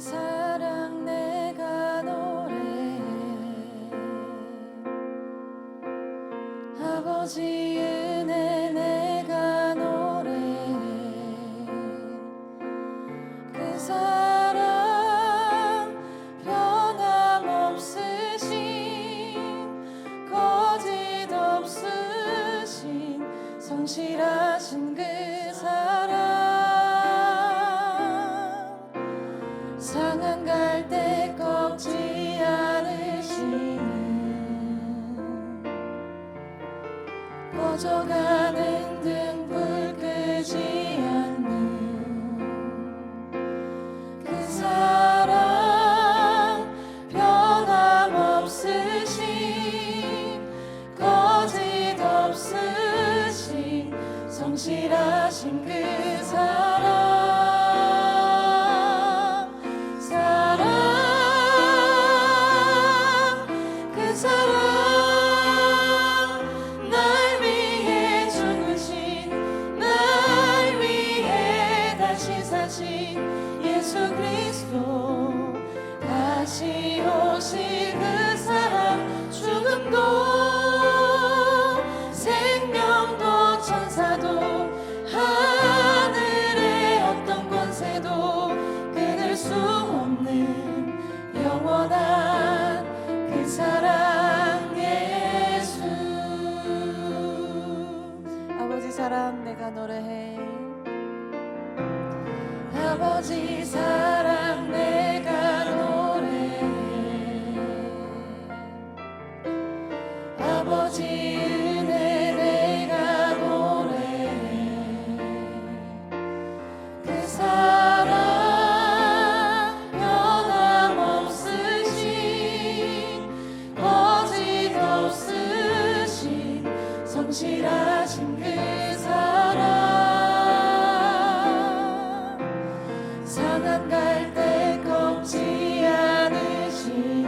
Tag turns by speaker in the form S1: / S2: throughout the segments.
S1: 사랑 내가 노래해. 아버지 은혜 내가 노래해. 그 사랑 변함없으신 거짓 없으신 성실하신 그 사랑 상한 갈 때 꺾지 않으시는 꺼져가는 등불 끄지 않는 그 사랑 변함없으신 거짓 없으신 성실하신 그 사랑 예수 그리스도 다시 오실 그 사랑 죽음도 생명도 천사도 하늘의 어떤 권세도 끊을 수 없는 영원한 그 사랑 예수. 아버지 사랑 내가 노래해. 아버지 사랑 내가 노래해. 아버지 은혜 내가 노래해. 그 사랑 변함없으신 거짓 없으신 성실하신 그 사랑 상한 갈 때 꺾지 않으시는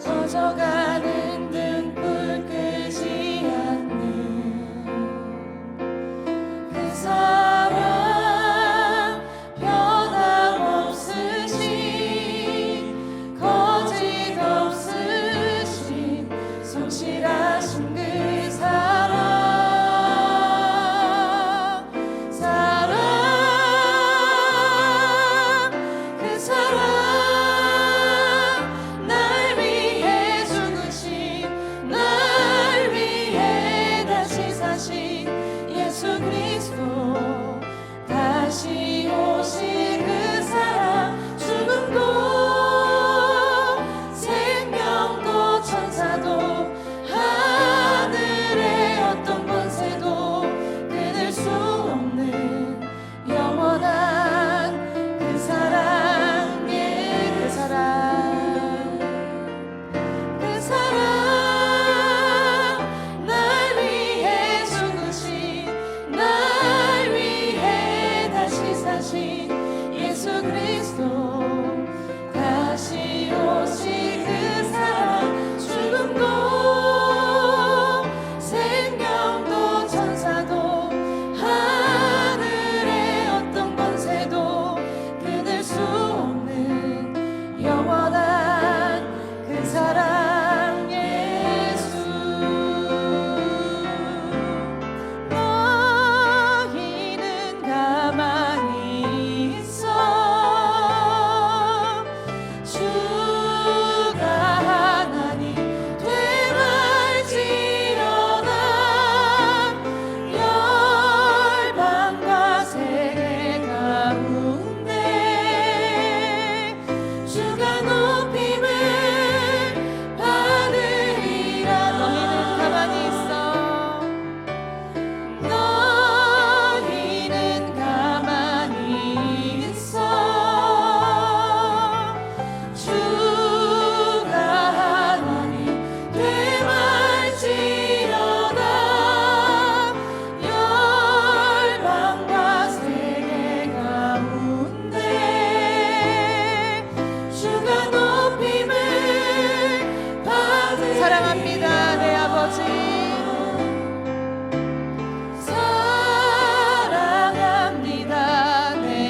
S1: 꺼져가는 등불 끄지 않는 그 사랑 변함없으신 거짓 없으신 성실하신 그 사랑 예수 그리스도 다시 오실 그 사랑 죽음도 생명도 천사도 하늘의 어떤 권세도 끊을 수 없는 영원한 그 사랑의 그 사랑 그 사랑 예수 그리스도 다시 오실 그 사랑 죽음도 생명도 천사도 하늘의 어떤 권세도 끊을 수 없는 영원한 그 사랑 예수. 너희는 가만히 사랑합니다 내 아버지. 사랑합니다 내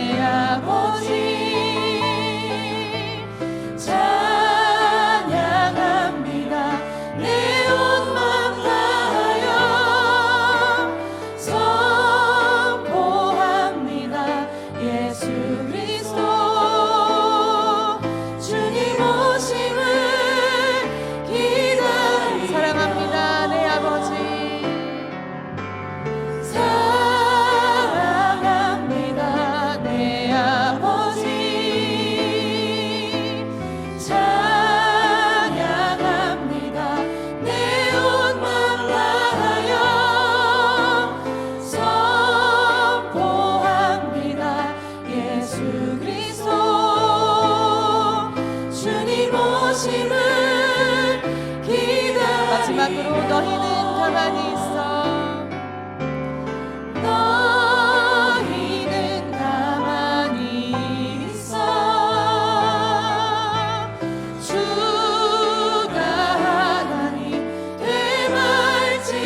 S1: 오심을 기다리네. 마지막으로 너희는 가만히 있어. 너희는 가만히 있어. 주가 하나님 되말지어다.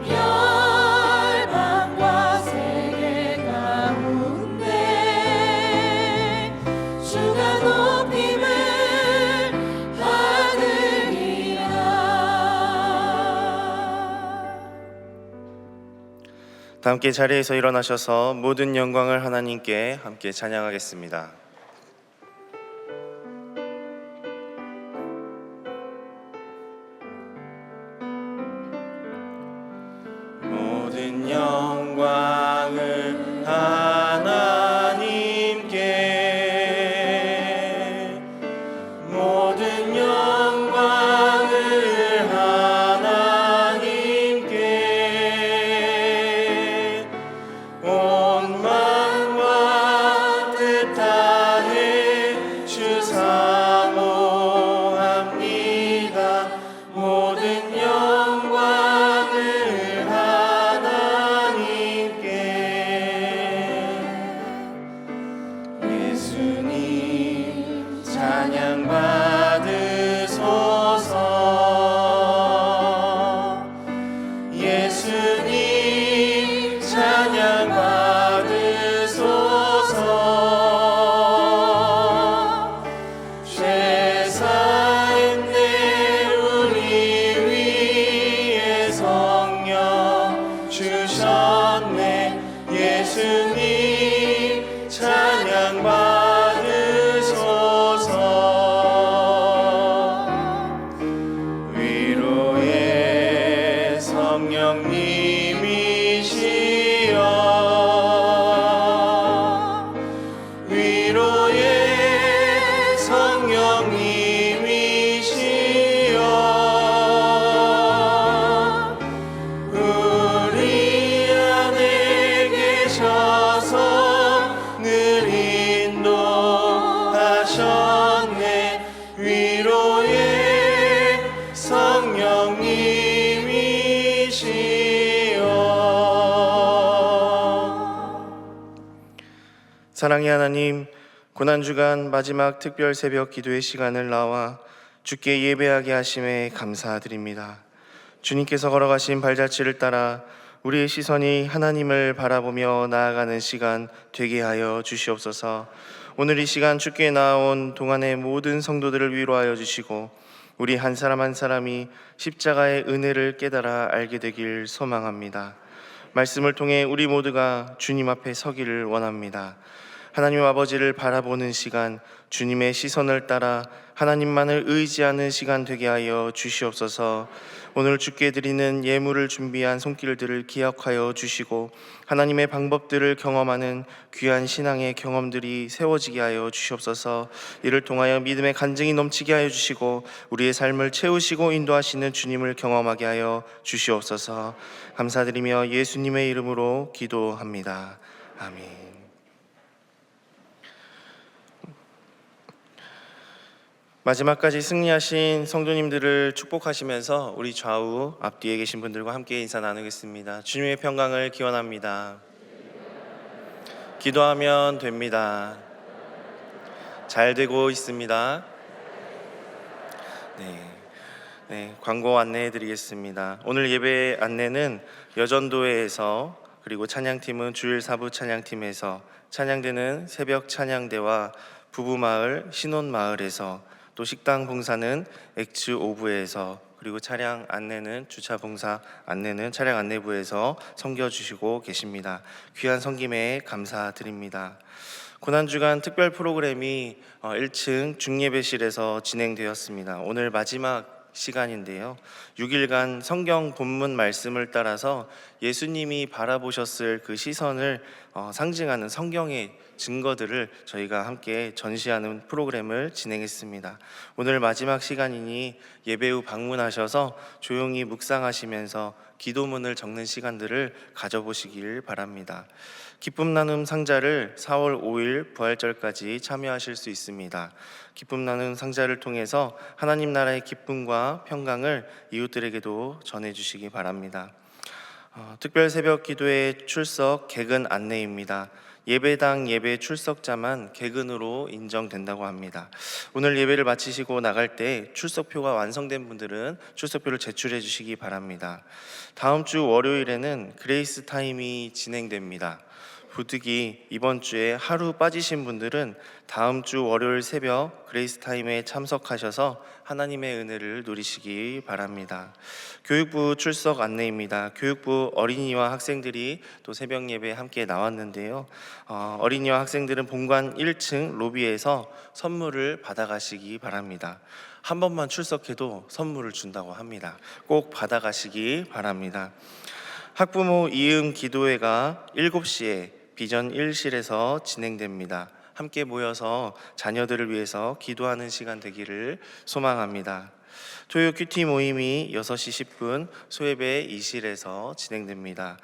S1: 열방과 세계 가운데 주가 높임을 받으리라.
S2: 다 함께 자리에서 일어나셔서 모든 영광을 하나님께 함께 찬양하겠습니다. 모든 영광을 하나님께, 모든 영광을 하나님께, 온 만과 뜻하에 주 사모합니다. 모든 영광을 하나님께. 예수님 찬양 받으소서. 예수님 찬양 받으소서. 죄사했네 우리 위에 성령 주셨네. 예수님 찬양 받으소서. 위로의 성령님이시여, 위로의 성령님이시여, 우리 안에 계셔서 늘 인도하셨네. 위로의 성령님이시여. 사랑의 하나님, 고난주간 마지막 특별 새벽 기도의 시간을 나와 주께 예배하게 하심에 감사드립니다. 주님께서 걸어가신 발자취를 따라 우리의 시선이 하나님을 바라보며 나아가는 시간 되게 하여 주시옵소서. 오늘 이 시간 주께 나아온 동안의 모든 성도들을 위로하여 주시고 우리 한 사람 한 사람이 십자가의 은혜를 깨달아 알게 되길 소망합니다. 말씀을 통해 우리 모두가 주님 앞에 서기를 원합니다. 하나님 아버지를 바라보는 시간, 주님의 시선을 따라 하나님만을 의지하는 시간 되게 하여 주시옵소서. 오늘 주께 드리는 예물을 준비한 손길들을 기억하여 주시고 하나님의 방법들을 경험하는 귀한 신앙의 경험들이 세워지게 하여 주시옵소서. 이를 통하여 믿음의 간증이 넘치게 하여 주시고 우리의 삶을 채우시고 인도하시는 주님을 경험하게 하여 주시옵소서. 감사드리며 예수님의 이름으로 기도합니다. 아멘. 마지막까지 승리하신 성도님들을 축복하시면서 우리 좌우 앞뒤에 계신 분들과 함께 인사 나누겠습니다. 주님의 평강을 기원합니다. 기도하면 됩니다. 잘 되고 있습니다. 네, 광고 안내해 드리겠습니다. 오늘 예배 안내는 여전도회에서, 그리고 찬양팀은 주일 사부 찬양팀에서, 찬양대는 새벽 찬양대와 부부마을 신혼마을에서, 또 식당 봉사는 엑츠 오브에서, 그리고 차량 안내는 주차 봉사 안내는 차량 안내부에서 섬겨주시고 계십니다. 귀한 섬김에 감사드립니다. 고난주간 특별 프로그램이 1층 중예배실에서 진행되었습니다. 오늘 마지막 시간인데요, 6일간 성경 본문 말씀을 따라서 예수님이 바라보셨을 그 시선을 상징하는 성경의 증거들을 저희가 함께 전시하는 프로그램을 진행했습니다. 오늘 마지막 시간이니 예배 후 방문하셔서 조용히 묵상하시면서 기도문을 적는 시간들을 가져보시길 바랍니다. 기쁨 나눔 상자를 4월 5일 부활절까지 참여하실 수 있습니다. 기쁨 나눔 상자를 통해서 하나님 나라의 기쁨과 평강을 이웃들에게도 전해주시기 바랍니다. 특별 새벽 기도의 출석 개근 안내입니다. 예배당 예배 출석자만 개근으로 인정된다고 합니다. 오늘 예배를 마치시고 나갈 때 출석표가 완성된 분들은 출석표를 제출해 주시기 바랍니다. 다음 주 월요일에는 그레이스 타임이 진행됩니다. 부득이 이번 주에 하루 빠지신 분들은 다음 주 월요일 새벽 그레이스 타임에 참석하셔서 하나님의 은혜를 누리시기 바랍니다. 교육부 출석 안내입니다. 교육부 어린이와 학생들이 또 새벽 예배에 함께 나왔는데요. 어린이와 학생들은 본관 1층 로비에서 선물을 받아가시기 바랍니다. 한 번만 출석해도 선물을 준다고 합니다. 꼭 받아가시기 바랍니다. 학부모 이음 기도회가 7시에 비전 1실에서 진행됩니다. 함께 모여서 자녀들을 위해서 기도하는 시간 되기를 소망합니다. 토요 큐티 모임이 6시 10분 소예배 2실에서 진행됩니다.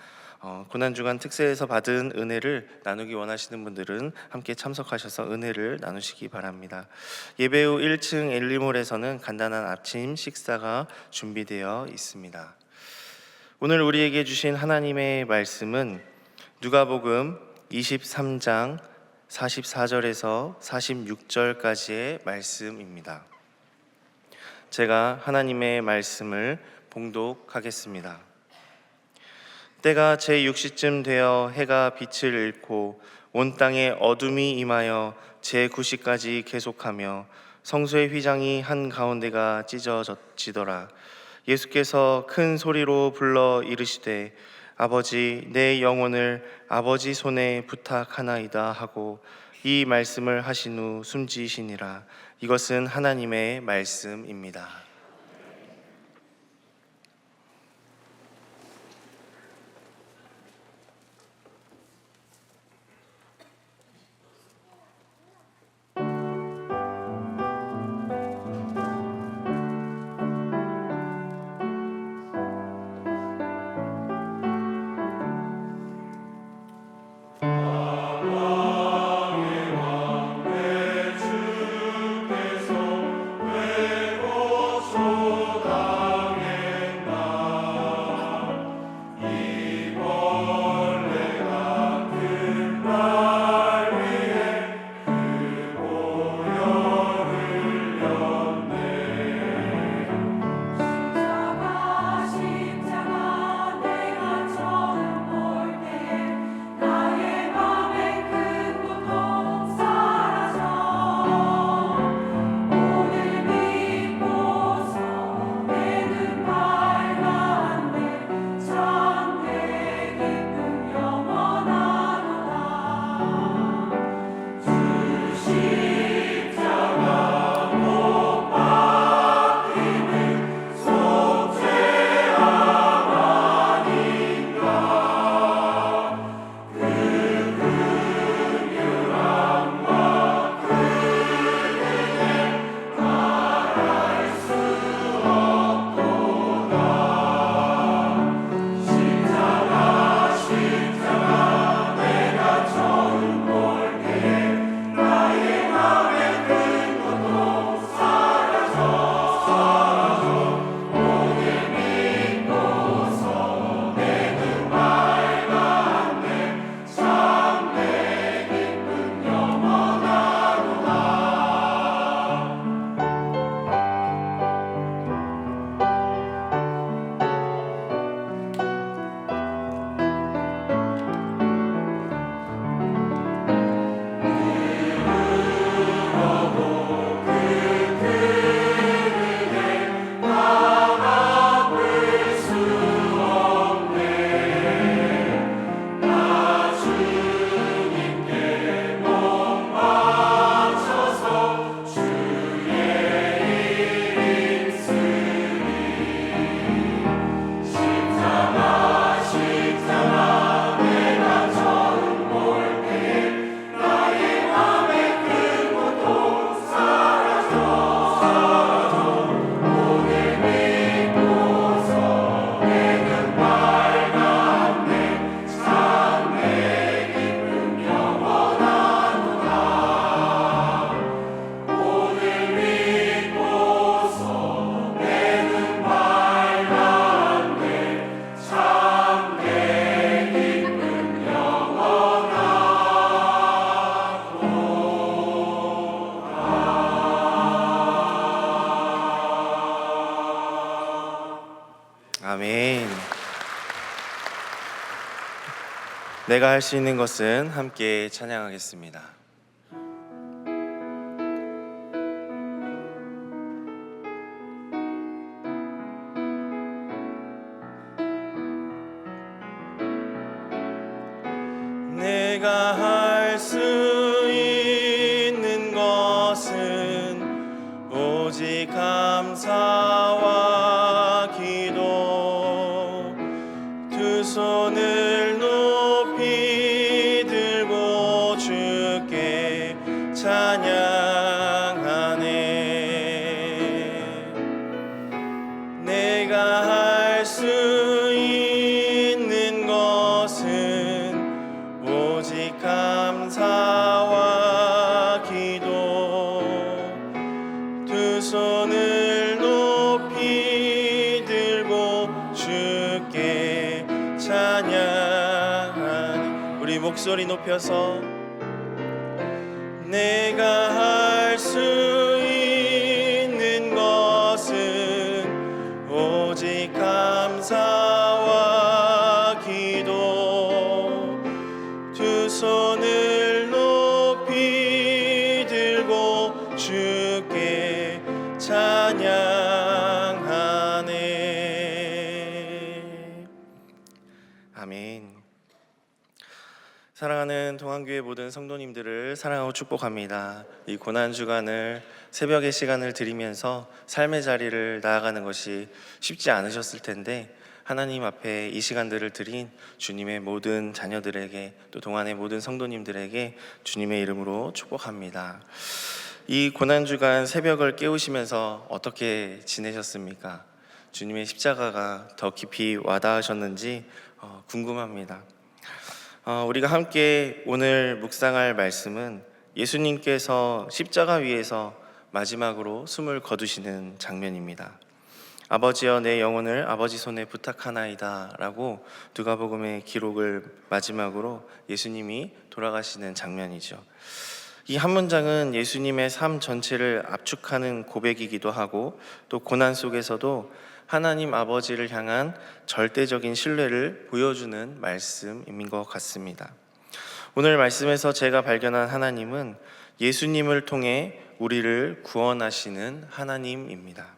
S2: 고난주간 특세에서 받은 은혜를 나누기 원하시는 분들은 함께 참석하셔서 은혜를 나누시기 바랍니다. 예배 후 1층 엘리몰에서는 간단한 아침 식사가 준비되어 있습니다. 오늘 우리에게 주신 하나님의 말씀은 누가복음 23장 44절에서 46절까지의 말씀입니다. 제가 하나님의 말씀을 봉독하겠습니다. 때가 제6시쯤 되어 해가 빛을 잃고 온 땅에 어둠이 임하여 제9시까지 계속하며 성소의 휘장이 한가운데가 찢어지더라. 예수께서 큰 소리로 불러 이르시되 아버지 내 영혼을 아버지 손에 부탁하나이다 하고 이 말씀을 하신 후 숨지시니라. 이것은 하나님의 말씀입니다.
S1: 주께서 외고
S2: 내가 할 수 있는 것은 함께 찬양하겠습니다. 내가 할 수 있는 것은 오직 감사와 기도, 두 손을 높이 들고 주께 찬양하네. 내가 할 수 있는 것은 오직 감사와 기도, 두 손을 높이 들고 주께 찬양하니. 우리 목소리 높여서 내가 할 수 있는 것은 오직 감사와 기도, 두 손을 높이 들고 주께 찬양하네. 아멘. 사랑하는 동안교회 모든 성도님들을 사랑하고 축복합니다. 이 고난주간을 새벽의 시간을 드리면서 삶의 자리를 나아가는 것이 쉽지 않으셨을 텐데, 하나님 앞에 이 시간들을 드린 주님의 모든 자녀들에게, 또 동안의 모든 성도님들에게 주님의 이름으로 축복합니다. 이 고난주간 새벽을 깨우시면서 어떻게 지내셨습니까? 주님의 십자가가 더 깊이 와닿으셨는지 궁금합니다. 우리가 함께 오늘 묵상할 말씀은 예수님께서 십자가 위에서 마지막으로 숨을 거두시는 장면입니다. 아버지여 내 영혼을 아버지 손에 부탁하나이다 라고 누가복음의 기록을 마지막으로 예수님이 돌아가시는 장면이죠. 이 한 문장은 예수님의 삶 전체를 압축하는 고백이기도 하고, 또 고난 속에서도 하나님 아버지를 향한 절대적인 신뢰를 보여주는 말씀인 것 같습니다. 오늘 말씀에서 제가 발견한 하나님은 예수님을 통해 우리를 구원하시는 하나님입니다.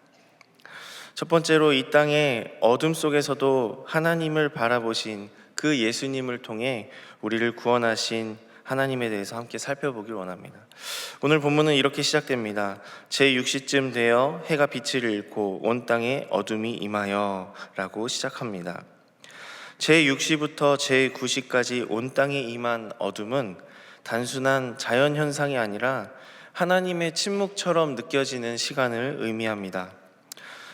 S2: 첫 번째로 이 땅의 어둠 속에서도 하나님을 바라보신 그 예수님을 통해 우리를 구원하신 하나님에 대해서 함께 살펴보길 원합니다. 오늘 본문은 이렇게 시작됩니다. 제6시쯤 되어 해가 빛을 잃고 온 땅에 어둠이 임하여 라고 시작합니다. 제6시부터 제9시까지 온 땅에 임한 어둠은 단순한 자연현상이 아니라 하나님의 침묵처럼 느껴지는 시간을 의미합니다.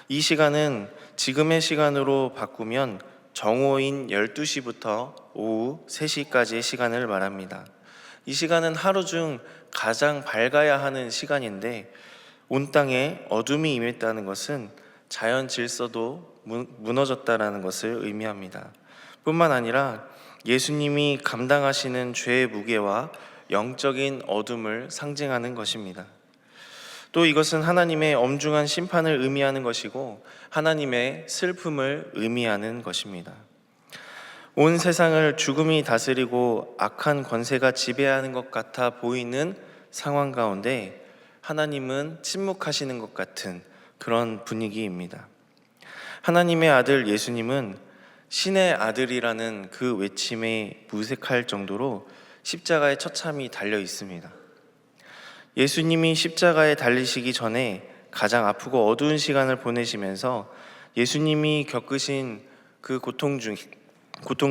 S2: 이 시간은 지금의 시간으로 바꾸면 정오인 12시부터 오후 3시까지의 시간을 말합니다. 이 시간은 하루 중 가장 밝아야 하는 시간인데, 온 땅에 어둠이 임했다는 것은 자연 질서도 무너졌다는 것을 의미합니다. 뿐만 아니라 예수님이 감당하시는 죄의 무게와 영적인 어둠을 상징하는 것입니다. 또 이것은 하나님의 엄중한 심판을 의미하는 것이고 하나님의 슬픔을 의미하는 것입니다. 온 세상을 죽음이 다스리고 악한 권세가 지배하는 것 같아 보이는 상황 가운데 하나님은 침묵하시는 것 같은 그런 분위기입니다. 하나님의 아들 예수님은 신의 아들이라는 그 외침에 무색할 정도로 십자가에 처참히 달려 있습니다. 예수님이 십자가에 달리시기 전에 가장 아프고 어두운 시간을 보내시면서 예수님이 겪으신 그 고통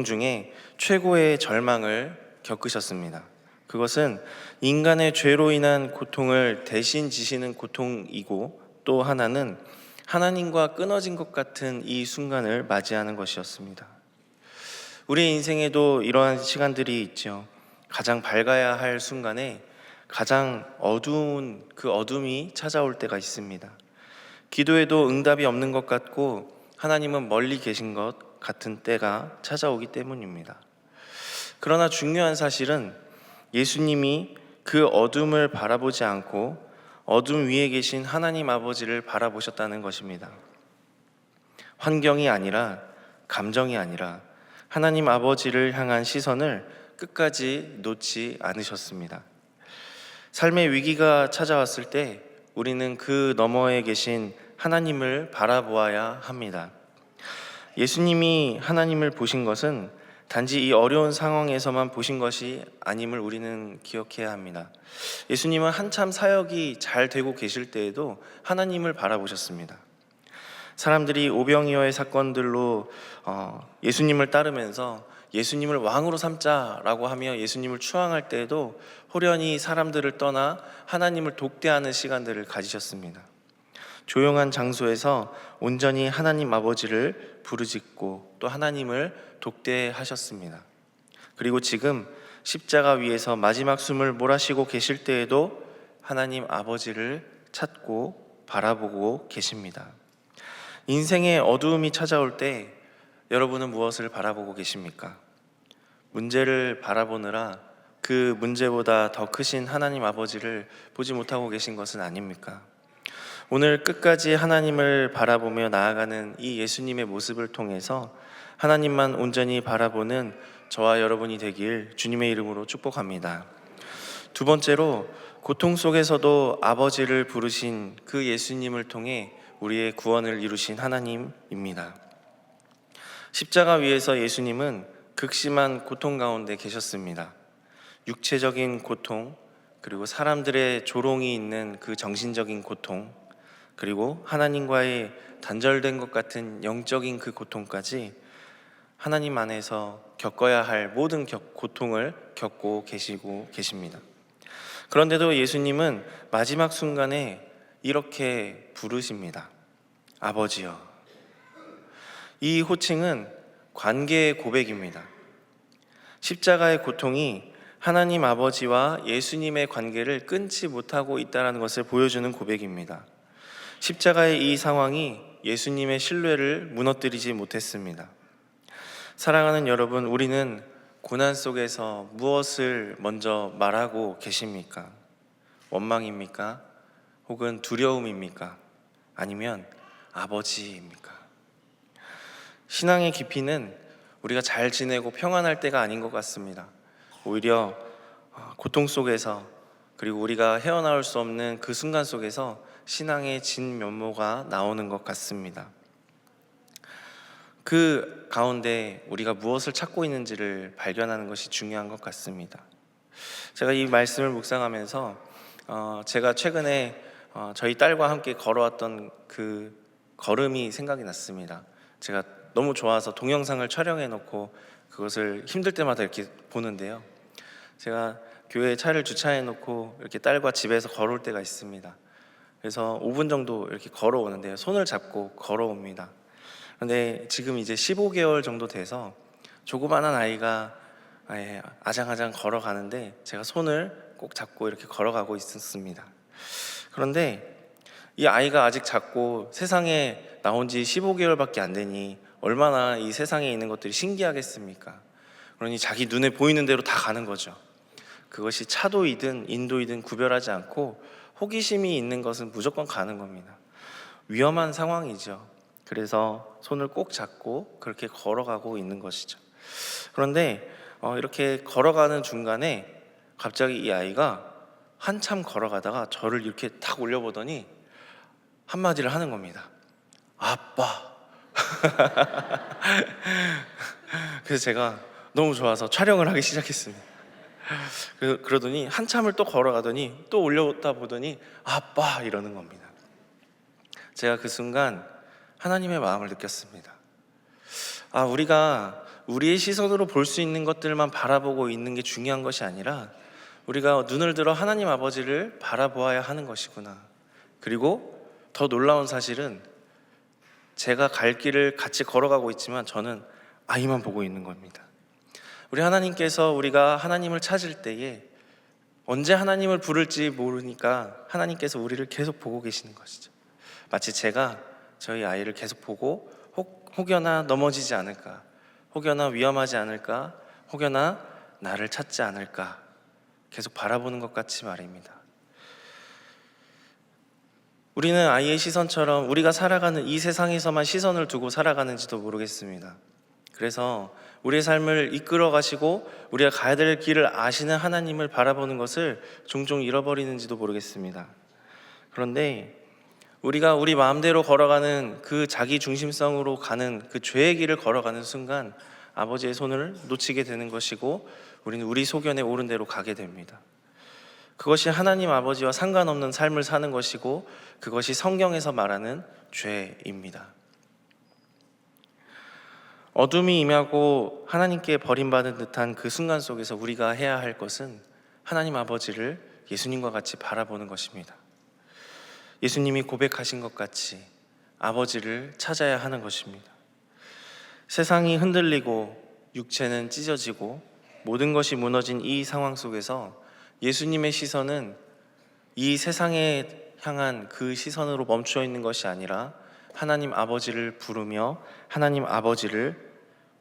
S2: 중에 최고의 절망을 겪으셨습니다. 그것은 인간의 죄로 인한 고통을 대신 지시는 고통이고, 또 하나는 하나님과 끊어진 것 같은 이 순간을 맞이하는 것이었습니다. 우리 인생에도 이러한 시간들이 있죠. 가장 밝아야 할 순간에 가장 어두운 그 어둠이 찾아올 때가 있습니다. 기도에도 응답이 없는 것 같고 하나님은 멀리 계신 것 같은 때가 찾아오기 때문입니다. 그러나 중요한 사실은 예수님이 그 어둠을 바라보지 않고 어둠 위에 계신 하나님 아버지를 바라보셨다는 것입니다. 환경이 아니라, 감정이 아니라 하나님 아버지를 향한 시선을 끝까지 놓지 않으셨습니다. 삶의 위기가 찾아왔을 때 우리는 그 너머에 계신 하나님을 바라보아야 합니다. 예수님이 하나님을 보신 것은 단지 이 어려운 상황에서만 보신 것이 아님을 우리는 기억해야 합니다. 예수님은 한참 사역이 잘 되고 계실 때에도 하나님을 바라보셨습니다. 사람들이 오병이어의 사건들로 예수님을 따르면서 예수님을 왕으로 삼자라고 하며 예수님을 추앙할 때에도 호련히 사람들을 떠나 하나님을 독대하는 시간들을 가지셨습니다. 조용한 장소에서 온전히 하나님 아버지를 부르짖고 또 하나님을 독대하셨습니다. 그리고 지금 십자가 위에서 마지막 숨을 몰아쉬고 계실 때에도 하나님 아버지를 찾고 바라보고 계십니다. 인생의 어두움이 찾아올 때 여러분은 무엇을 바라보고 계십니까? 문제를 바라보느라 그 문제보다 더 크신 하나님 아버지를 보지 못하고 계신 것은 아닙니까? 오늘 끝까지 하나님을 바라보며 나아가는 이 예수님의 모습을 통해서 하나님만 온전히 바라보는 저와 여러분이 되길 주님의 이름으로 축복합니다. 두 번째로, 고통 속에서도 아버지를 부르신 그 예수님을 통해 우리의 구원을 이루신 하나님입니다. 십자가 위에서 예수님은 극심한 고통 가운데 계셨습니다. 육체적인 고통, 그리고 사람들의 조롱이 있는 그 정신적인 고통, 그리고 하나님과의 단절된 것 같은 영적인 그 고통까지 하나님 안에서 겪어야 할 모든 고통을 겪고 계시고 계십니다. 그런데도 예수님은 마지막 순간에 이렇게 부르십니다. 아버지여. 이 호칭은 관계의 고백입니다. 십자가의 고통이 하나님 아버지와 예수님의 관계를 끊지 못하고 있다는 것을 보여주는 고백입니다. 십자가의 이 상황이 예수님의 신뢰를 무너뜨리지 못했습니다. 사랑하는 여러분, 우리는 고난 속에서 무엇을 먼저 말하고 계십니까? 원망입니까? 혹은 두려움입니까? 아니면 아버지입니까? 신앙의 깊이는 우리가 잘 지내고 평안할 때가 아닌 것 같습니다. 오히려 고통 속에서, 그리고 우리가 헤어나올 수 없는 그 순간 속에서 신앙의 진면모가 나오는 것 같습니다. 그 가운데 우리가 무엇을 찾고 있는지를 발견하는 것이 중요한 것 같습니다. 제가 이 말씀을 묵상하면서 제가 최근에 저희 딸과 함께 걸어왔던 그 걸음이 생각이 났습니다. 제가 너무 좋아서 동영상을 촬영해 놓고 그것을 힘들 때마다 이렇게 보는데요. 제가 교회에 차를 주차해 놓고 이렇게 딸과 집에서 걸어올 때가 있습니다. 그래서 5분 정도 이렇게 걸어오는데요. 손을 잡고 걸어옵니다. 그런데 지금 이제 15개월 정도 돼서 조그마한 아이가 아장아장 걸어가는데 제가 손을 꼭 잡고 이렇게 걸어가고 있었습니다. 그런데 이 아이가 아직 작고 세상에 나온 지 15개월밖에 안 되니 얼마나 이 세상에 있는 것들이 신기하겠습니까? 그러니 자기 눈에 보이는 대로 다 가는 거죠. 그것이 차도이든 인도이든 구별하지 않고 호기심이 있는 것은 무조건 가는 겁니다. 위험한 상황이죠. 그래서 손을 꼭 잡고 그렇게 걸어가고 있는 것이죠. 그런데 이렇게 걸어가는 중간에 갑자기 이 아이가 한참 걸어가다가 저를 이렇게 탁 올려보더니 한마디를 하는 겁니다. 아빠. 그래서 제가 너무 좋아서 촬영을 하기 시작했습니다. 그러더니 한참을 또 걸어가더니 또 올려다 보더니 아빠 이러는 겁니다. 제가 그 순간 하나님의 마음을 느꼈습니다. 우리가 우리의 시선으로 볼 수 있는 것들만 바라보고 있는 게 중요한 것이 아니라 우리가 눈을 들어 하나님 아버지를 바라보아야 하는 것이구나. 그리고 더 놀라운 사실은 제가 갈 길을 같이 걸어가고 있지만 저는 아이만 보고 있는 겁니다. 우리 하나님께서 우리가 하나님을 찾을 때에 언제 하나님을 부를지 모르니까 하나님께서 우리를 계속 보고 계시는 것이죠. 마치 제가 저희 아이를 계속 보고 혹여나 넘어지지 않을까, 혹여나 위험하지 않을까, 혹여나 나를 찾지 않을까 계속 바라보는 것 같이 말입니다. 우리는 아이의 시선처럼 우리가 살아가는 이 세상에서만 시선을 두고 살아가는지도 모르겠습니다. 그래서 우리의 삶을 이끌어 가시고 우리가 가야 될 길을 아시는 하나님을 바라보는 것을 종종 잃어버리는지도 모르겠습니다. 그런데 우리가 우리 마음대로 걸어가는 그 자기 중심성으로 가는 그 죄의 길을 걸어가는 순간 아버지의 손을 놓치게 되는 것이고 우리는 우리 소견에 옳은 대로 가게 됩니다. 그것이 하나님 아버지와 상관없는 삶을 사는 것이고 그것이 성경에서 말하는 죄입니다. 어둠이 임하고 하나님께 버림받은 듯한 그 순간 속에서 우리가 해야 할 것은 하나님 아버지를 예수님과 같이 바라보는 것입니다. 예수님이 고백하신 것 같이 아버지를 찾아야 하는 것입니다. 세상이 흔들리고 육체는 찢어지고 모든 것이 무너진 이 상황 속에서 예수님의 시선은 이 세상에 향한 그 시선으로 멈추어 있는 것이 아니라 하나님 아버지를 부르며 하나님 아버지를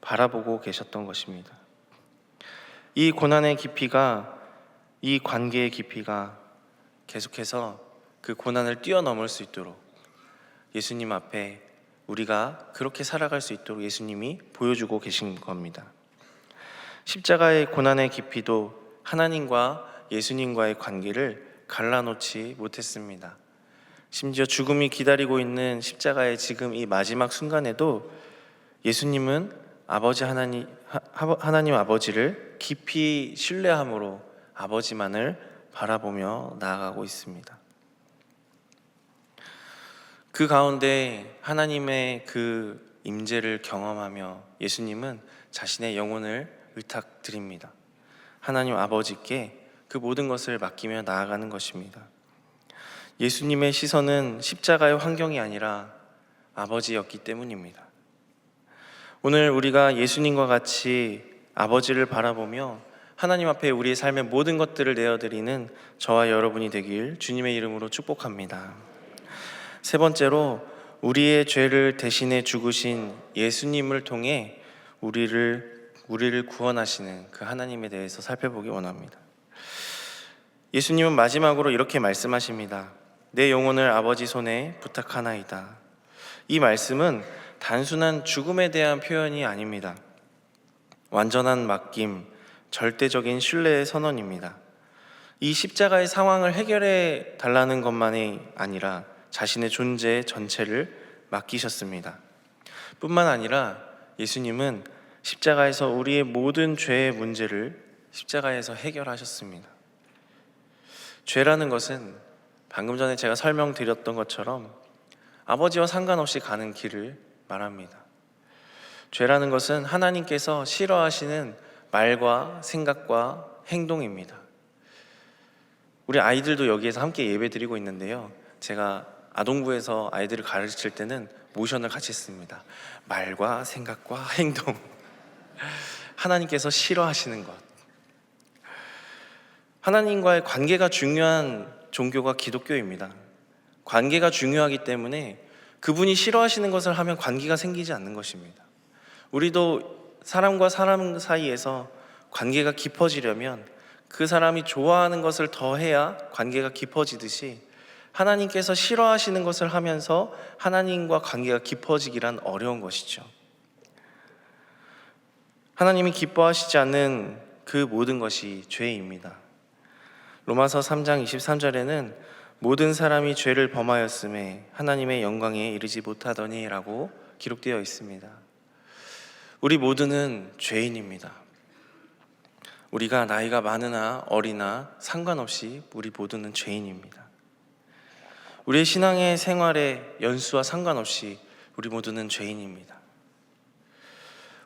S2: 바라보고 계셨던 것입니다. 이 고난의 깊이가, 이 관계의 깊이가 계속해서 그 고난을 뛰어넘을 수 있도록 예수님 앞에 우리가 그렇게 살아갈 수 있도록 예수님이 보여주고 계신 겁니다. 십자가의 고난의 깊이도 하나님과 예수님과의 관계를 갈라놓지 못했습니다. 심지어 죽음이 기다리고 있는 십자가의 지금 이 마지막 순간에도 예수님은 하나님 아버지를 깊이 신뢰함으로 아버지만을 바라보며 나아가고 있습니다. 그 가운데 하나님의 그 임재를 경험하며 예수님은 자신의 영혼을 의탁드립니다. 하나님 아버지께 그 모든 것을 맡기며 나아가는 것입니다. 예수님의 시선은 십자가의 환경이 아니라 아버지였기 때문입니다. 오늘 우리가 예수님과 같이 아버지를 바라보며 하나님 앞에 우리의 삶의 모든 것들을 내어드리는 저와 여러분이 되길 주님의 이름으로 축복합니다. 세 번째로 우리의 죄를 대신해 죽으신 예수님을 통해 우리를 구원하시는 그 하나님에 대해서 살펴보기 원합니다. 예수님은 마지막으로 이렇게 말씀하십니다. 내 영혼을 아버지 손에 부탁하나이다. 이 말씀은 단순한 죽음에 대한 표현이 아닙니다. 완전한 맡김, 절대적인 신뢰의 선언입니다. 이 십자가의 상황을 해결해 달라는 것만이 아니라 자신의 존재 전체를 맡기셨습니다. 뿐만 아니라 예수님은 십자가에서 우리의 모든 죄의 문제를 십자가에서 해결하셨습니다. 죄라는 것은 방금 전에 제가 설명드렸던 것처럼 아버지와 상관없이 가는 길을 말합니다. 죄라는 것은 하나님께서 싫어하시는 말과 생각과 행동입니다. 우리 아이들도 여기에서 함께 예배드리고 있는데요, 제가 아동부에서 아이들을 가르칠 때는 모션을 같이 씁니다. 말과 생각과 행동. 하나님께서 싫어하시는 것. 하나님과의 관계가 중요한 종교가 기독교입니다. 관계가 중요하기 때문에 그분이 싫어하시는 것을 하면 관계가 생기지 않는 것입니다. 우리도 사람과 사람 사이에서 관계가 깊어지려면 그 사람이 좋아하는 것을 더해야 관계가 깊어지듯이 하나님께서 싫어하시는 것을 하면서 하나님과 관계가 깊어지기란 어려운 것이죠. 하나님이 기뻐하시지 않는 그 모든 것이 죄입니다. 로마서 3장 23절에는 모든 사람이 죄를 범하였음에 하나님의 영광에 이르지 못하더니 라고 기록되어 있습니다. 우리 모두는 죄인입니다. 우리가 나이가 많으나 어리나 상관없이 우리 모두는 죄인입니다. 우리의 신앙의 생활의 연수와 상관없이 우리 모두는 죄인입니다.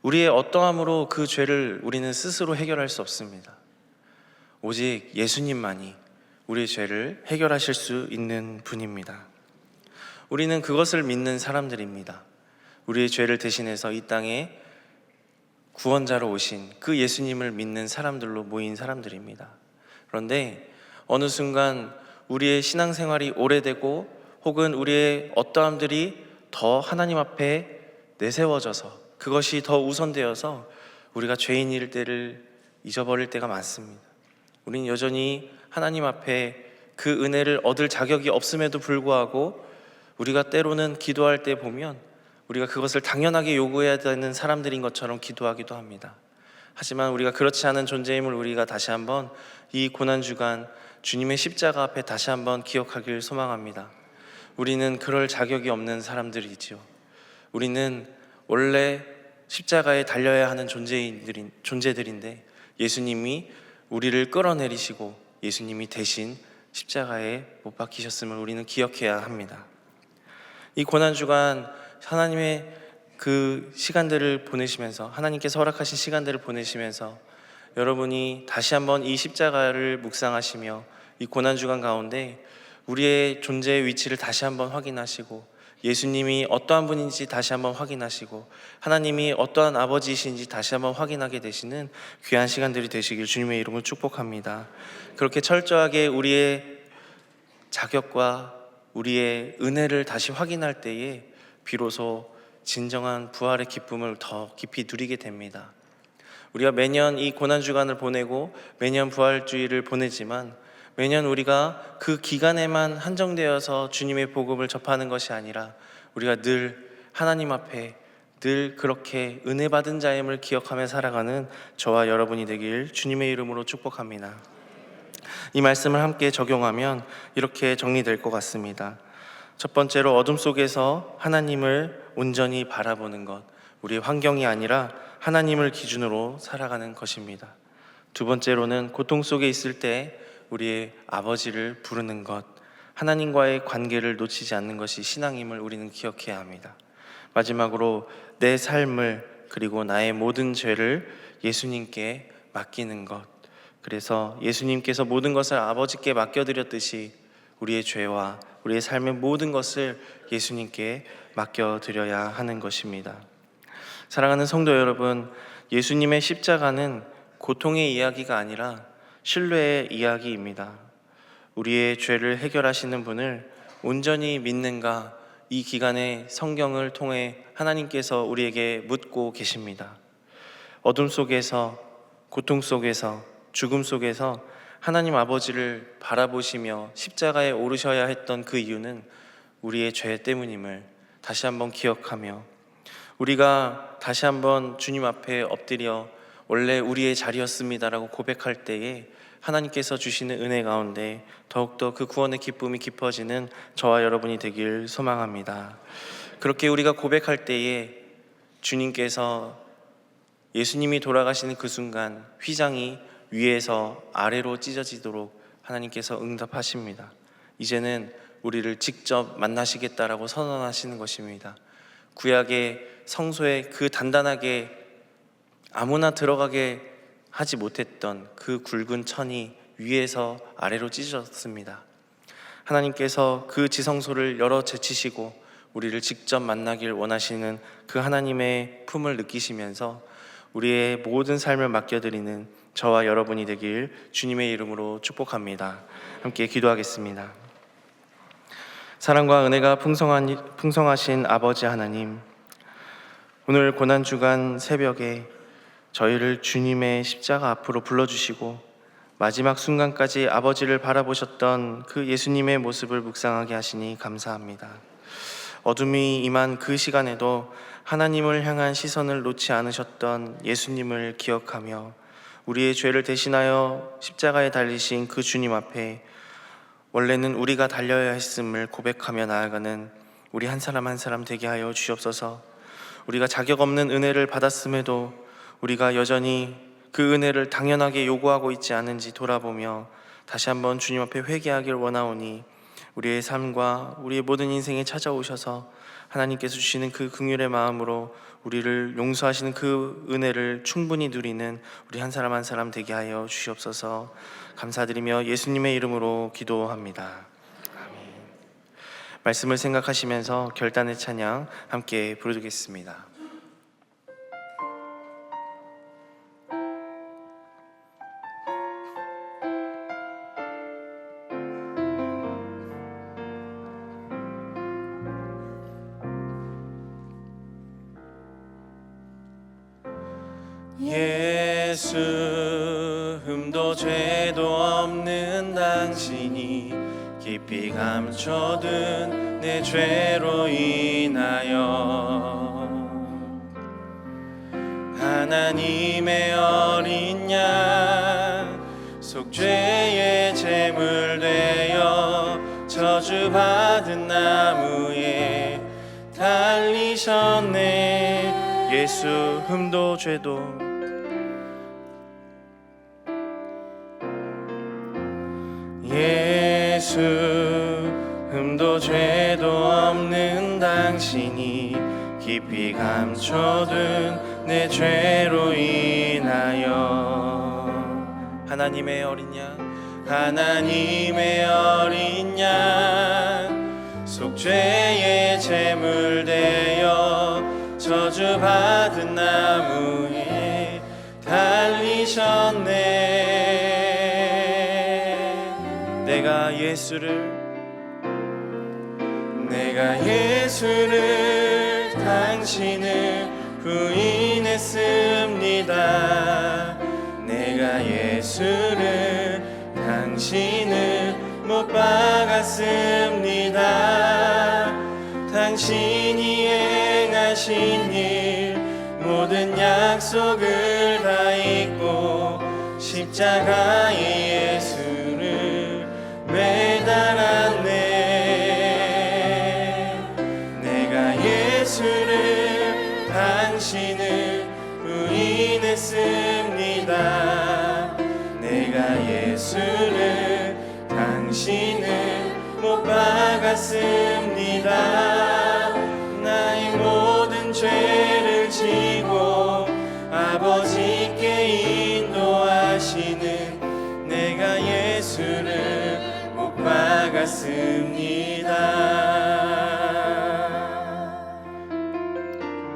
S2: 우리의 어떠함으로 그 죄를 우리는 스스로 해결할 수 없습니다. 오직 예수님만이 우리의 죄를 해결하실 수 있는 분입니다. 우리는 그것을 믿는 사람들입니다. 우리의 죄를 대신해서 이 땅에 구원자로 오신 그 예수님을 믿는 사람들로 모인 사람들입니다. 그런데 어느 순간 우리의 신앙생활이 오래되고 혹은 우리의 어떠함들이 더 하나님 앞에 내세워져서 그것이 더 우선되어서 우리가 죄인일 때를 잊어버릴 때가 많습니다. 우리는 여전히 하나님 앞에 그 은혜를 얻을 자격이 없음에도 불구하고 우리가 때로는 기도할 때 보면 우리가 그것을 당연하게 요구해야 되는 사람들인 것처럼 기도하기도 합니다. 하지만 우리가 그렇지 않은 존재임을 우리가 다시 한번 이 고난주간 주님의 십자가 앞에 다시 한번 기억하길 소망합니다. 우리는 그럴 자격이 없는 사람들이지요. 우리는 원래 십자가에 달려야 하는 존재들인데 예수님이 우리를 끌어내리시고 예수님이 대신 십자가에 못 박히셨음을 우리는 기억해야 합니다. 이 고난주간 하나님의 그 시간들을 보내시면서, 하나님께서 허락하신 시간들을 보내시면서 여러분이 다시 한번 이 십자가를 묵상하시며 이 고난주간 가운데 우리의 존재의 위치를 다시 한번 확인하시고 예수님이 어떠한 분인지 다시 한번 확인하시고 하나님이 어떠한 아버지이신지 다시 한번 확인하게 되시는 귀한 시간들이 되시길 주님의 이름으로 축복합니다. 그렇게 철저하게 우리의 자격과 우리의 은혜를 다시 확인할 때에 비로소 진정한 부활의 기쁨을 더 깊이 누리게 됩니다. 우리가 매년 이 고난주간을 보내고 매년 부활주의를 보내지만 매년 우리가 그 기간에만 한정되어서 주님의 복음을 접하는 것이 아니라 우리가 늘 하나님 앞에 늘 그렇게 은혜 받은 자임을 기억하며 살아가는 저와 여러분이 되길 주님의 이름으로 축복합니다. 이 말씀을 함께 적용하면 이렇게 정리될 것 같습니다. 첫 번째로 어둠 속에서 하나님을 온전히 바라보는 것, 우리의 환경이 아니라 하나님을 기준으로 살아가는 것입니다. 두 번째로는 고통 속에 있을 때 우리의 아버지를 부르는 것, 하나님과의 관계를 놓치지 않는 것이 신앙임을 우리는 기억해야 합니다. 마지막으로 내 삶을 그리고 나의 모든 죄를 예수님께 맡기는 것, 그래서 예수님께서 모든 것을 아버지께 맡겨드렸듯이 우리의 죄와 우리의 삶의 모든 것을 예수님께 맡겨드려야 하는 것입니다. 사랑하는 성도 여러분, 예수님의 십자가는 고통의 이야기가 아니라 신뢰의 이야기입니다. 우리의 죄를 해결하시는 분을 온전히 믿는가, 이 기간에 성경을 통해 하나님께서 우리에게 묻고 계십니다. 어둠 속에서, 고통 속에서, 죽음 속에서 하나님 아버지를 바라보시며 십자가에 오르셔야 했던 그 이유는 우리의 죄 때문임을 다시 한번 기억하며 우리가 다시 한번 주님 앞에 엎드려 원래 우리의 자리였습니다라고 고백할 때에 하나님께서 주시는 은혜 가운데 더욱더 그 구원의 기쁨이 깊어지는 저와 여러분이 되길 소망합니다. 그렇게 우리가 고백할 때에 주님께서 예수님이 돌아가시는 그 순간 휘장이 위에서 아래로 찢어지도록 하나님께서 응답하십니다. 이제는 우리를 직접 만나시겠다라고 선언하시는 것입니다. 구약의 성소에 그 단단하게 아무나 들어가게 하지 못했던 그 굵은 천이 위에서 아래로 찢어졌습니다. 하나님께서 그 지성소를 열어 제치시고 우리를 직접 만나길 원하시는 그 하나님의 품을 느끼시면서 우리의 모든 삶을 맡겨드리는 저와 여러분이 되길 주님의 이름으로 축복합니다. 함께 기도하겠습니다. 사랑과 은혜가 풍성하신 아버지 하나님, 오늘 고난주간 새벽에 저희를 주님의 십자가 앞으로 불러주시고 마지막 순간까지 아버지를 바라보셨던 그 예수님의 모습을 묵상하게 하시니 감사합니다. 어둠이 임한 그 시간에도 하나님을 향한 시선을 놓지 않으셨던 예수님을 기억하며 우리의 죄를 대신하여 십자가에 달리신 그 주님 앞에 원래는 우리가 달려야 했음을 고백하며 나아가는 우리 한 사람 한 사람 되게 하여 주시옵소서. 우리가 자격 없는 은혜를 받았음에도 우리가 여전히 그 은혜를 당연하게 요구하고 있지 않은지 돌아보며 다시 한번 주님 앞에 회개하길 원하오니 우리의 삶과 우리의 모든 인생에 찾아오셔서 하나님께서 주시는 그 긍휼의 마음으로 우리를 용서하시는 그 은혜를 충분히 누리는 우리 한 사람 한 사람 되게 하여 주시옵소서. 감사드리며 예수님의 이름으로 기도합니다. 아멘. 말씀을 생각하시면서 결단의 찬양 함께 부르겠습니다. 예수 흠도 죄도 없는 당신이 깊이 감춰둔 내 죄로 인하여 하나님의 어린 양 속죄의 제물 되어 저주받은 나무에 달리셨네. 예수 흠도 죄도 예수 흠도 죄도 없는 당신이 깊이 감춰둔 내 죄로 인하여 하나님의 어린 양 하나님의 어린 양 속죄의 제물 되어 저주받은 나무에 달리셨네. 내가 예수를 당신을 부인했습니다. 내가 예수를 당신을 못 박았습니다. 당신이 행하신 일 모든 약속을 다 잊고 십자가에 예수를 매달았네. 내가 예수를 당신을 부인했습니다. 내가 예수를 당신을 못 박았습니다. 나의 모든 죄를 지고 아버지께 인도하시는 내가 예수를 못 박았습니다.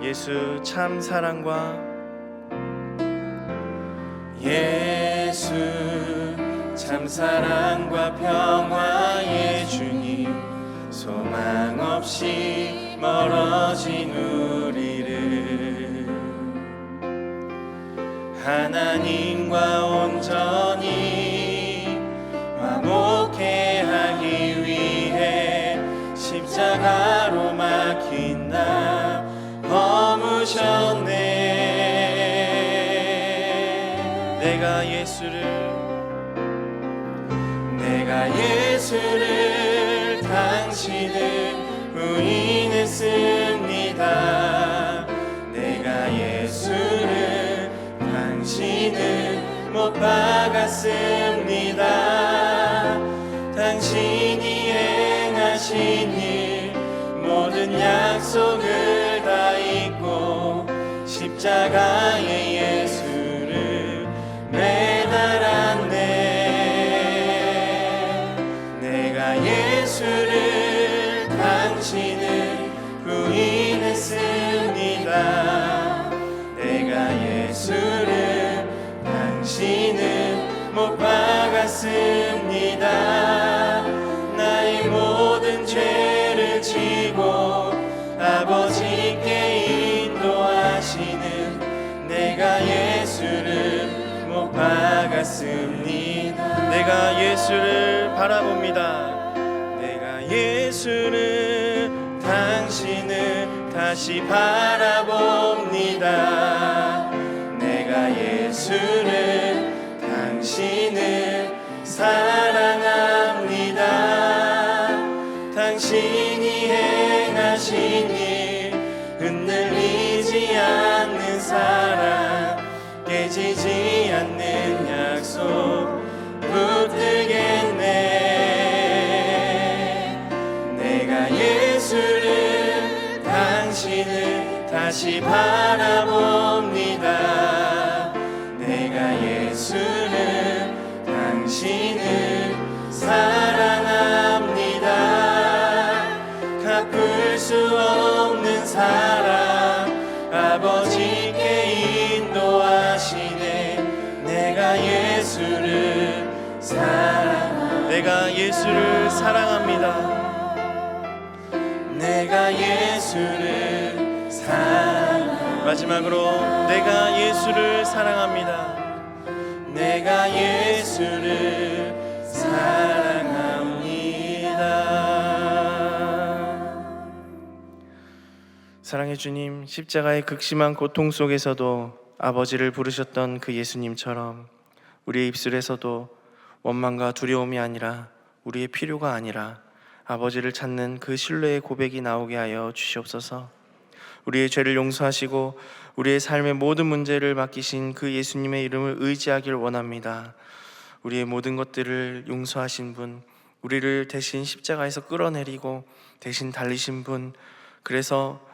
S2: 예수 참 사랑과 예수 참 사랑과 평화의 주님 소망 없이 멀어진 우리를 하나님과 온전히 화목해 하기 위해 십자가로 막힌 나 허무셨네. 내가 예수를 당신을 부인했습니다. 내가 예수를 당신을 못 박았습니다. 당신이 행하신 일 모든 약속을 다 잊고 십자가에 예수를 매달았네. 내가 예수를 당신을 부인했습니다. 내가 예수를 당신을 못 박았습니다. 나의 모든 죄를 지고 아버지께 인도하시는 내가 예수를 못 박았습니다. 내가 예수를 바라봅니다. 내가 예수를 당신을 다시 바라봅니다. 내가 예수를 당신을 사랑합니다. 당신이 행하신 일 흔들리지 않는 사랑 깨지지 않는 약속 붙들겠네. 내가 예수를 당신을 다시 바라봅니다. 내가 예수를 당신을 사랑합니다. 갚을 수 없는 사랑 아버지께 인도하시네. 내가 예수를 사랑합니다. 내가 예수를 사랑합니다. 마지막으로 내가 예수를 사랑합니다. 내가 예수를 사랑합니다. 사랑해 주님, 십자가의 극심한 고통 속에서도 아버지를 부르셨던 그 예수님처럼 우리의 입술에서도 원망과 두려움이 아니라 우리의 필요가 아니라 아버지를 찾는 그 신뢰의 고백이 나오게 하여 주시옵소서. 우리의 죄를 용서하시고 우리의 삶의 모든 문제를 맡기신 그 예수님의 이름을 의지하길 원합니다. 우리의 모든 것들을 용서하신 분, 우리를 대신 십자가에서 끌어내리고 대신 달리신 분, 그래서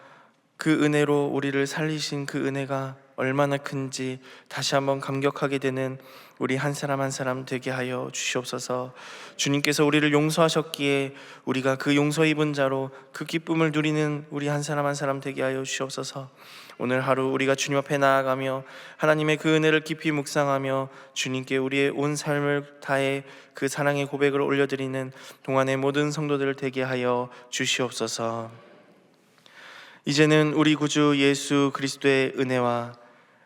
S2: 그 은혜로 우리를 살리신 그 은혜가 얼마나 큰지 다시 한번 감격하게 되는 우리 한 사람 한 사람 되게 하여 주시옵소서. 주님께서 우리를 용서하셨기에 우리가 그 용서 입은 자로 그 기쁨을 누리는 우리 한 사람 한 사람 되게 하여 주시옵소서. 오늘 하루 우리가 주님 앞에 나아가며 하나님의 그 은혜를 깊이 묵상하며 주님께 우리의 온 삶을 다해 그 사랑의 고백을 올려드리는 동안의 모든 성도들을 되게 하여 주시옵소서. 이제는 우리 구주 예수 그리스도의 은혜와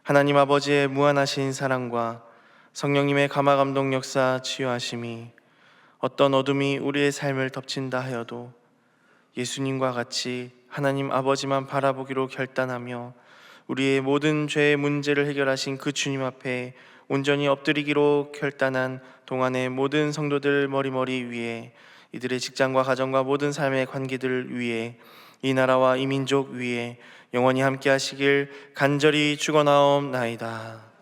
S2: 하나님 아버지의 무한하신 사랑과 성령님의 감화 감동 역사 치유하심이 어떤 어둠이 우리의 삶을 덮친다 하여도 예수님과 같이 하나님 아버지만 바라보기로 결단하며 우리의 모든 죄의 문제를 해결하신 그 주님 앞에 온전히 엎드리기로 결단한 동안의 모든 성도들 머리머리 위에, 이들의 직장과 가정과 모든 삶의 관계들을 위해, 이 나라와 이 민족 위에 영원히 함께 하시길 간절히 축원하옵나이다.